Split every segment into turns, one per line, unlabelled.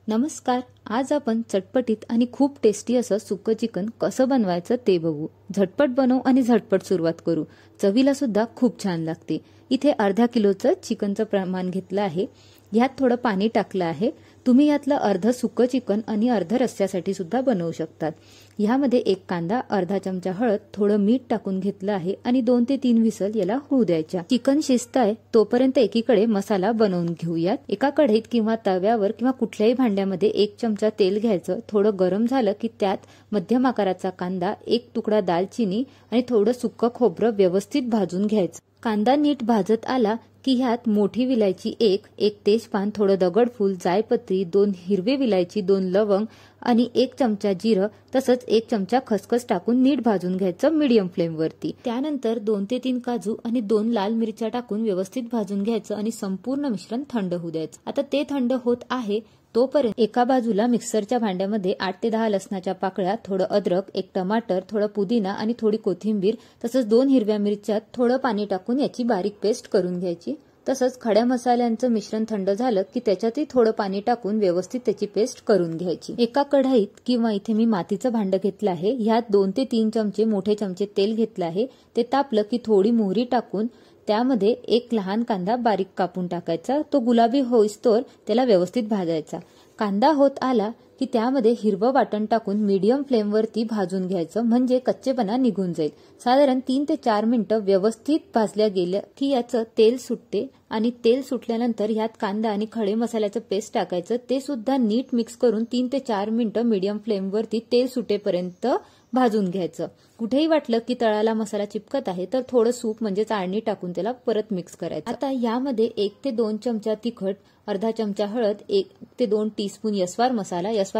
नमस्कार. आज आपण चटपटीत आणि खूप टेस्टी असं सुक्क चिकन कसं बनवायचं ते बघू. झटपट बनवू आणि झटपट सुरुवात करू. चवीला सुद्धा खूप छान लागते. इथे अर्धा किलोचं चिकनचं प्रमाण घेतलं आहे. यात थोडं पाणी टाकलं आहे. तुम्ही यातलं अर्ध सुक्क चिकन आणि अर्ध रस्स्यासाठी सुद्धा बनवू शकतात. ह्यामध्ये एक कांदा, अर्धा चमचा हळद, थोडं मीठ टाकून घेतलं आहे आणि 2 ते 3 विसल याला होऊ द्यायच्या. चिकन शिजतंय तोपर्यंत एकीकडे मसाला बनवून घेऊयात. एका कढईत किंवा तव्यावर किंवा कुठल्याही भांड्यामध्ये 1 चमचा तेल घ्यायचं. थोडं गरम झालं की त्यात मध्यम आकाराचा कांदा, 1 तुकडा दालचिनी आणि थोडं सुक्क खोबरं व्यवस्थित भाजून घ्यायचं. कांदा नीट भाजत आला की ह्यात मोठी विलायची 1 तेजपान, थोडं दगडफूल, जायपत्री, 2 हिरवे विलायची, 2 लवंग आणि 1 चमचा जिरं तसंच 1 चमचा खसखस टाकून नीट भाजून घ्यायचं मीडियम फ्लेमवरती. त्यानंतर 2 ते 3 काजू आणि 2 लाल मिरच्या टाकून व्यवस्थित भाजून घ्यायचं आणि संपूर्ण मिश्रण थंड होऊ द्यायचं. आता ते थंड होत आहे तोपर्यंत एका बाजूला मिक्सरच्या भांड्यामध्ये 8 ते 10 लसणाच्या पाकळ्या, थोडं अद्रक, 1 टमाटर, थोडं पुदिना आणि थोडी कोथिंबीर तसंच 2 हिरव्या मिरच्या, थोडं पाणी टाकून याची बारीक पेस्ट करून घ्यायची. तसंच खड्या मसाल्यांचं मिश्रण थंड झालं की त्याच्यातही थोडं पाणी टाकून व्यवस्थित त्याची पेस्ट करून घ्यायची. एका कढईत किंवा इथे मी मातीचं भांडं घेतलं आहे. ह्यात 2 ते 3 चमचे मोठे चमचे तेल घेतलं आहे. ते तापलं की थोडी मोहरी टाकून त्यामध्ये 1 लहान कांदा बारीक कापून टाकायचा. तो गुलाबी होईस्तोवर त्याला व्यवस्थित भाजायचा. कांदा होत आला की त्यामध्ये हिरवं वाटण टाकून मीडियम फ्लेमवरती भाजून घ्यायचं, म्हणजे कच्चेपणा निघून जाईल. साधारण 3 ते 4 मिनिटं व्यवस्थित भाजल्या गेल्या की याचं तेल सुटते आणि तेल सुटल्यानंतर ह्यात कांदा आणि खडे मसाल्याचं पेस्ट टाकायचं. ते सुद्धा नीट मिक्स करून 3 ते 4 मिनिटं मीडियम फ्लेमवरती तेल सुटेपर्यंत भाजून घ्यायचं. कुठेही वाटलं की तळाला मसाला चिपकत आहे तर थोडं सूप म्हणजे चाळणी टाकून त्याला परत मिक्स करायचं. आता यामध्ये 1 ते 2 चमचा तिखट, अर्धा चमचा हळद, 1 ते 2 टीस्पून यस्वार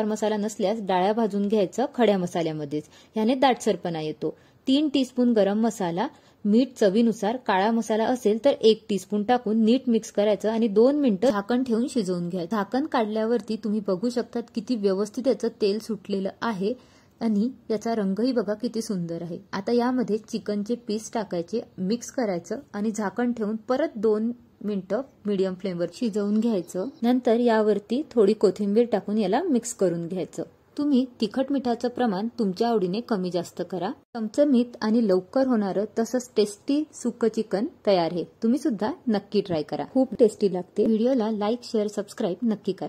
मसाला नसल्यास डाळ्या भाजून घ्यायचं खड्या मसाल्यामध्येच, याने दाटसरपणा येतो. 3 टीस्पून गरम मसाला, मीठ चवीनुसार, काळा मसाला असेल तर 1 टीस्पून टाकून नीट मिक्स करायचं आणि 2 मिनिटं झाकण ठेवून शिजवून घ्यायचं. झाकण काढल्यावरती तुम्ही बघू शकतात किती व्यवस्थित याचं तेल सुटलेलं आहे आणि याचा रंगही बघा किती सुंदर आहे. आता यामध्ये चिकनचे पीस टाकायचे, मिक्स करायचं आणि झाकण ठेवून परत 2 मिनिटं मीडियम फ्लेमवर शिजवून घ्यायचं. नंतर यावरती थोडी कोथिंबीर टाकून याला मिक्स करून घ्यायचं. तुम्ही तिखट मिठाचं प्रमाण तुमच्या आवडीने कमी जास्त करा. चमचमीत आणि लवकर होणारं तसंच टेस्टी सुक्क चिकन तयार आहे. तुम्ही सुद्धा नक्की ट्राय करा. खूप टेस्टी लागते. व्हिडिओला लाईक, शेअर, सबस्क्राईब नक्की करा.